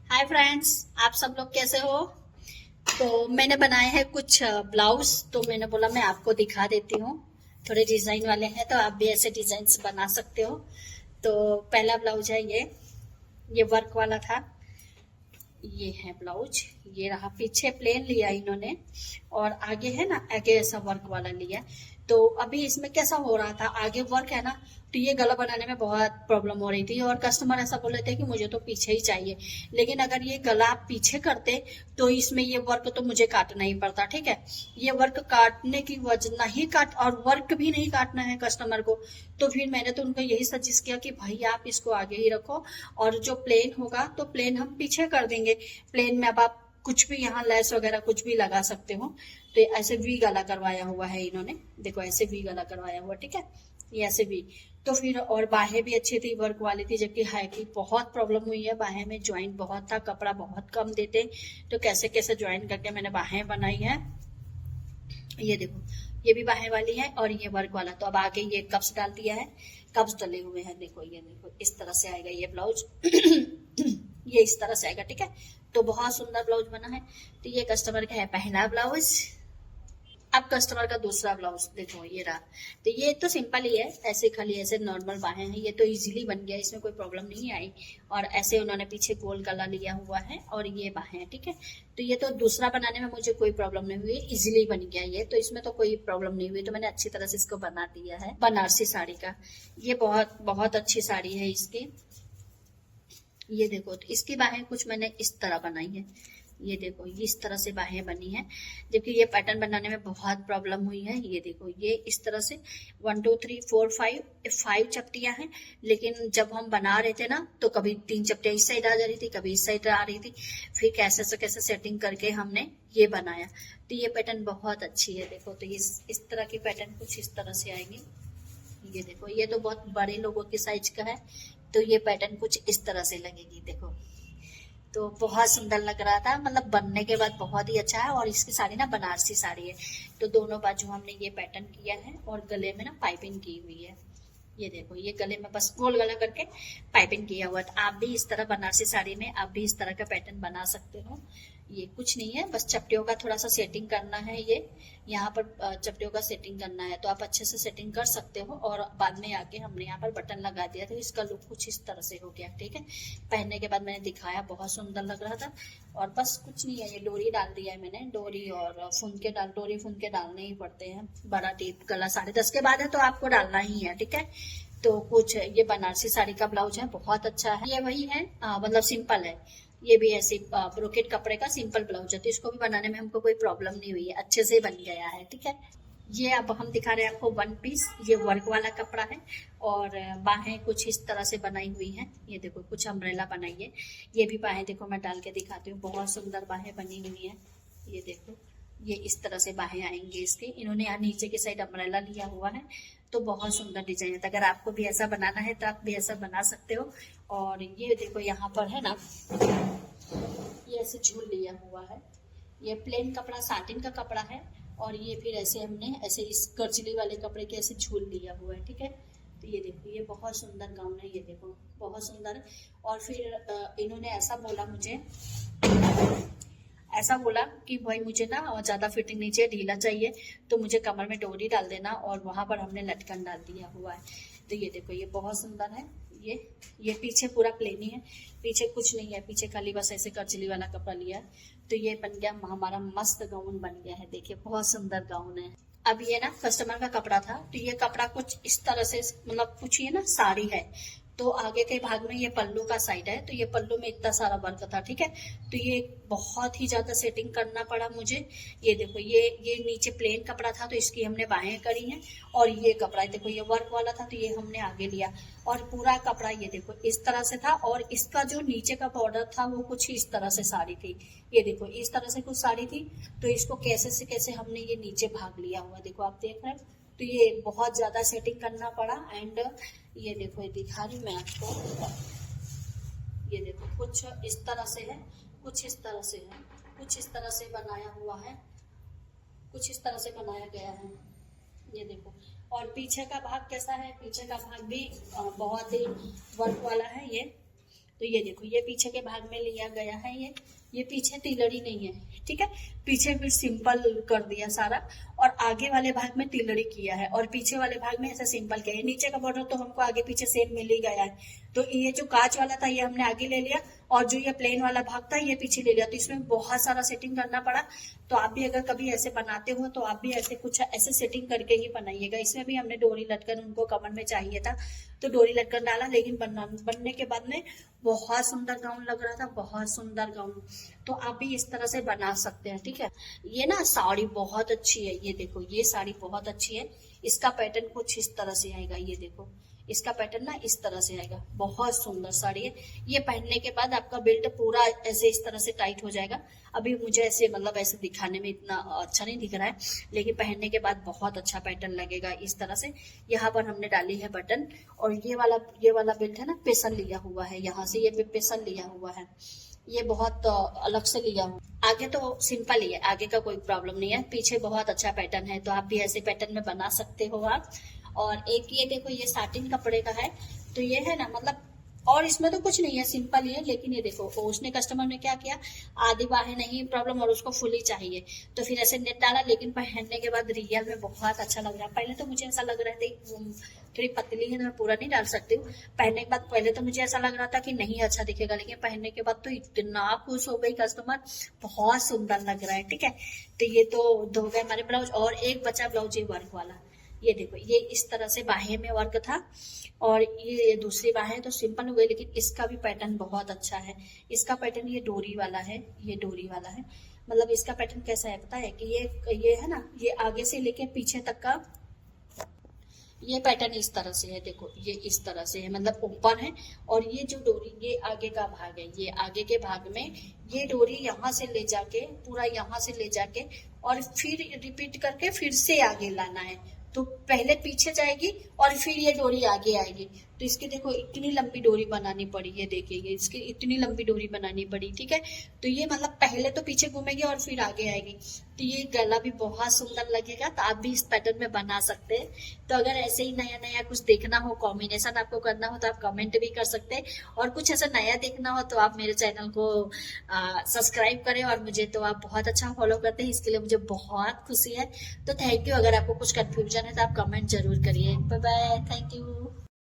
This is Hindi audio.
हाय फ्रेंड्स, आप सब लोग कैसे हो। तो मैंने बनाए हैं कुछ ब्लाउज, तो मैंने बोला मैं आपको दिखा देती हूँ। थोड़े डिजाइन वाले हैं तो आप भी ऐसे डिजाइन बना सकते हो। तो पहला ब्लाउज है ये वर्क वाला था। ये है ब्लाउज, ये रहा। पीछे प्लेन लिया इन्होंने और आगे है ना, आगे ऐसा वर्क वाला लिया। तो अभी इसमें कैसा हो रहा था, आगे वर्क है ना, तो ये गला बनाने में बहुत प्रॉब्लम हो रही थी और कस्टमर ऐसा बोल रहे थे कि मुझे तो पीछे ही चाहिए। लेकिन अगर ये गला आप पीछे करते तो इसमें ये वर्क तो मुझे काटना ही पड़ता। ठीक है, ये वर्क काटने की वजह नहीं काट, और वर्क भी नहीं काटना है कस्टमर को। तो फिर मैंने तो उनको यही सजेस्ट किया कि भाई आप इसको आगे ही रखो और जो प्लेन होगा तो प्लेन हम पीछे कर देंगे। प्लेन में अब आप कुछ भी यहाँ लेस वगैरह कुछ भी लगा सकते हो। तो ऐसे वी गला करवाया हुआ है इन्होंने, देखो ऐसे वी गला करवाया हुआ। ठीक है, ये ऐसे वी। तो फिर और बाहें भी अच्छी थी, वर्क वाली थी, जबकि हाई की बहुत प्रॉब्लम हुई है। बाहें में ज्वाइंट बहुत था, कपड़ा बहुत कम देते, तो कैसे कैसे ज्वाइन करके मैंने बाहें बनाई है। ये देखो, ये भी बाहें वाली है और ये वर्क वाला। तो अब आगे ये कप्स डाल दिया है, कप्स डले हुए हैं। देखो ये देखो, इस तरह से आएगा ये ब्लाउज। ये इस तरह से आएगा। ठीक है, तो बहुत सुंदर ब्लाउज बना है। तो ये कस्टमर का है पहला ब्लाउज। अब कस्टमर का दूसरा ब्लाउज देखो, ये रहा। तो ये तो सिंपल ही है, ऐसे खाली ऐसे नॉर्मल बाहें हैं। ये तो इजीली बन गया, इसमें कोई प्रॉब्लम नहीं आई। और ऐसे उन्होंने पीछे गोल गला लिया हुआ है और ये बाहें। ठीक है, तो ये तो दूसरा बनाने में मुझे कोई प्रॉब्लम नहीं हुई, इजीली बन गया ये, तो इसमें तो कोई प्रॉब्लम नहीं हुई। तो मैंने अच्छी तरह से इसको बना दिया है। बनारसी साड़ी का ये बहुत बहुत अच्छी साड़ी है इसकी। ये देखो, तो इसकी बाहें कुछ मैंने इस तरह बनाई है। ये देखो, ये इस तरह से बाहें बनी है, जबकि ये पैटर्न बनाने में बहुत प्रॉब्लम हुई है। ये देखो, ये इस तरह से 1 2 3 4 5 चपटियां हैं। लेकिन जब हम बना रहे थे ना, तो कभी 3 चपटियां इस साइड आ जा रही थी, कभी इस साइड आ रही थी। फिर कैसे से कैसे सेटिंग करके हमने ये बनाया। तो ये पैटर्न बहुत अच्छी है। देखो, तो इस तरह की पैटर्न कुछ इस तरह से आएंगे। ये देखो, ये तो बहुत बड़े लोगों के साइज का है, तो ये पैटर्न कुछ इस तरह से लगेगी। देखो, तो बहुत सुंदर लग रहा था, मतलब बनने के बाद बहुत ही अच्छा है। और इसकी साड़ी ना बनारसी साड़ी है, तो दोनों बाजू हमने ये पैटर्न किया है और गले में ना पाइपिंग की हुई है। ये देखो, ये गले में बस गोल गला करके पाइपिंग किया हुआ है। आप भी इस तरह बनारसी साड़ी में आप भी इस तरह का पैटर्न बना सकते हो। ये कुछ नहीं है, बस चपटियों का थोड़ा सा सेटिंग करना है। ये यहाँ पर चपटियों का सेटिंग करना है, तो आप अच्छे से सेटिंग कर सकते हो। और बाद में आके हमने यहाँ पर बटन लगा दिया, तो इसका लुक कुछ इस तरह से हो गया। ठीक है, पहनने के बाद मैंने दिखाया, बहुत सुंदर लग रहा था। और बस कुछ नहीं है, ये डोरी डाल दिया है मैंने, डोरी और फुनके डोरी फुनके डालने ही पड़ते हैं। बड़ा टीप गला 10:30 के बाद है, तो आपको डालना ही है। ठीक है, तो कुछ ये बनारसी साड़ी का ब्लाउज है, बहुत अच्छा है। ये वही है, मतलब सिंपल है। ये भी ऐसे ब्रोकेट कपड़े का सिंपल ब्लाउज है, तो इसको भी बनाने में हमको कोई प्रॉब्लम नहीं हुई है, अच्छे से बन गया है। ठीक है, ये अब हम दिखा रहे हैं आपको 1 पीस। ये वर्क वाला कपड़ा है और बाहें कुछ इस तरह से बनाई हुई है। ये देखो, कुछ अम्ब्रेला बनाई है। ये भी बाहें देखो, मैं डाल के दिखाती हूँ, बहुत सुंदर बाहें बनी हुई है। ये देखो, ये इस तरह से बाहें आएंगे इसके। इन्होंने यहाँ नीचे की साइड अम्ब्रेला लिया हुआ है, तो बहुत सुंदर डिजाइन है। अगर आपको भी ऐसा बनाना है तो आप भी ऐसा बना सकते हो। और ये देखो, यहाँ पर है ना, ये ऐसे झूल लिया हुआ है। ये प्लेन कपड़ा, साटिन का कपड़ा है, और ये फिर ऐसे हमने ऐसे इस करचली वाले कपड़े के ऐसे झूल लिया हुआ है। ठीक है, तो ये देखो, ये बहुत सुंदर गाउन है। ये देखो, बहुत सुंदर है। और फिर इन्होंने ऐसा बोला कि भाई मुझे ना ज्यादा फिटिंग नहीं चाहिए, ढीला चाहिए, तो मुझे कमर में डोरी डाल देना, और वहां पर हमने लटकन डाल दिया हुआ है। तो ये देखो, ये बहुत सुंदर है। ये पीछे पूरा प्लेन ही है, पीछे कुछ नहीं है, पीछे खाली बस ऐसे करचली वाला कपड़ा लिया है। तो ये बन गया हमारा मस्त गाउन बन गया है। देखिए, बहुत सुंदर गाउन है। अब ये ना कस्टमर का कपड़ा था, तो ये कपड़ा कुछ इस तरह से, मतलब कुछ ये ना साड़ी है, तो आगे के भाग में ये पल्लू का साइड है, तो ये पल्लू में इतना सारा वर्क था। ठीक है, तो ये बहुत ही ज्यादा सेटिंग करना पड़ा मुझे। ये देखो, ये नीचे प्लेन कपड़ा था, तो इसकी हमने बाहें करी हैं। और ये कपड़ा देखो, ये वर्क वाला था, तो ये हमने आगे लिया। और पूरा कपड़ा ये देखो इस तरह से था, और इसका जो नीचे का बॉर्डर था वो कुछ इस तरह से साड़ी थी। ये देखो, इस तरह से कुछ साड़ी थी, तो इसको कैसे से कैसे हमने ये नीचे भाग लिया हुआ, देखो आप देख रहे हैं। तो ये बहुत ज्यादा सेटिंग करना पड़ा। एंड ये देखो, ये दिखा रही मैं आपको। ये देखो, कुछ इस तरह से है, कुछ इस तरह से है, कुछ इस तरह से बनाया हुआ है, कुछ इस तरह से बनाया गया है। ये देखो, और पीछे का भाग कैसा है, पीछे का भाग भी बहुत ही वर्क वाला है। ये तो ये देखो, ये पीछे के भाग में लिया गया है, ये पीछे तिलड़ी नहीं है, ठीक है। पीछे फिर सिंपल कर दिया सारा, और आगे वाले भाग में तिलड़ी किया है, और पीछे वाले भाग में ऐसा सिंपल किया है। नीचे का बॉर्डर तो हमको आगे पीछे सेम मिल ही गया है। तो ये जो कांच वाला था ये हमने आगे ले लिया, और जो ये प्लेन वाला भाग था ये पीछे ले लिया। तो इसमें बहुत सारा सेटिंग करना पड़ा। तो आप भी अगर कभी ऐसे बनाते हो तो आप भी ऐसे कुछ ऐसे सेटिंग करके ही बनाइएगा। इसमें भी हमने डोरी लटकन उनको कमर में चाहिए था तो डोरी लटकन डाला, लेकिन बनने के बाद में बहुत सुंदर गाउन लग रहा था, बहुत सुंदर गाउन। तो आप भी इस तरह से बना सकते हैं, ठीक है। ये ना साड़ी बहुत अच्छी है, ये देखो ये साड़ी बहुत अच्छी है। इसका पैटर्न कुछ इस तरह से आएगा, ये देखो इसका पैटर्न ना इस तरह से आएगा, बहुत सुंदर साड़ी है। ये पहनने के बाद आपका बेल्ट पूरा ऐसे इस तरह से टाइट हो जाएगा। अभी मुझे ऐसे मतलब ऐसे दिखाने में इतना अच्छा नहीं दिख रहा है, लेकिन पहनने के बाद बहुत अच्छा पैटर्न लगेगा इस तरह से। यहाँ पर हमने डाली है बटन, और ये वाला बेल्ट है ना पेसल लिया हुआ है, यहाँ से ये पेसल लिया हुआ है, ये बहुत अलग से लिया हूँ। आगे तो सिंपल ही है, आगे का कोई प्रॉब्लम नहीं है, पीछे बहुत अच्छा पैटर्न है। तो आप भी ऐसे पैटर्न में बना सकते हो आप। और एक ये देखो ये साटिन कपड़े का है, तो ये है ना मतलब, और इसमें तो कुछ नहीं है, सिंपल ही है। लेकिन ये देखो उसने कस्टमर ने क्या किया, आधी बाहें नहीं प्रॉब्लम और उसको फुल ही चाहिए, तो फिर ऐसे नेट डाला। लेकिन पहनने के बाद रियल में बहुत अच्छा लग रहा है। पहले तो मुझे ऐसा लग रहा था थोड़ी पतली है तो मैं पूरा नहीं डाल सकती हूँ। पहनने के बाद पहले तो मुझे ऐसा लग रहा था कि नहीं अच्छा दिखेगा, लेकिन पहनने के बाद तो इतना खुश हो गई कस्टमर, बहुत सुंदर लग रहा है, ठीक है। तो ये तो दो गए हमारे ब्लाउज, और एक बचा ब्लाउज ये वर्क वाला। ये देखो ये इस तरह से बाहें में वर्क था, और ये दूसरी बाहें तो सिंपल हो गई, लेकिन इसका भी पैटर्न बहुत अच्छा है। इसका पैटर्न ये डोरी वाला है, ये डोरी वाला है। मतलब इसका पैटर्न कैसा है पता है कि ये है ना, ये आगे से लेके पीछे तक का ये पैटर्न इस तरह से है। देखो ये इस तरह से है, मतलब ऊपर है, और ये जो डोरी ये आगे का भाग है, ये आगे के भाग में ये डोरी यहाँ से ले जाके पूरा यहाँ से ले जाके और फिर रिपीट करके फिर से आगे लाना है। तो पहले पीछे जाएगी और फिर ये डोरी आगे आएगी। तो इसकी देखो इतनी लंबी डोरी बनानी पड़ी, ये देखिए ये इसकी इतनी लंबी डोरी बनानी पड़ी, ठीक है। तो ये मतलब पहले तो पीछे घूमेगी और फिर आगे आएगी। तो ये गला भी बहुत सुंदर लगेगा। तो आप भी इस पैटर्न में बना सकते हैं। तो अगर ऐसे ही नया नया कुछ देखना हो, कॉम्बिनेशन आपको करना हो, तो आप कमेंट भी कर सकते हैं। और कुछ ऐसा नया देखना हो तो आप मेरे चैनल को सब्सक्राइब करें, और मुझे तो आप बहुत अच्छा फॉलो करते हैं, इसके लिए मुझे बहुत खुशी है। तो थैंक यू। अगर आपको कुछ कंफ्यूजन है तो आप कमेंट जरूर करिए। Bye bye, thank you.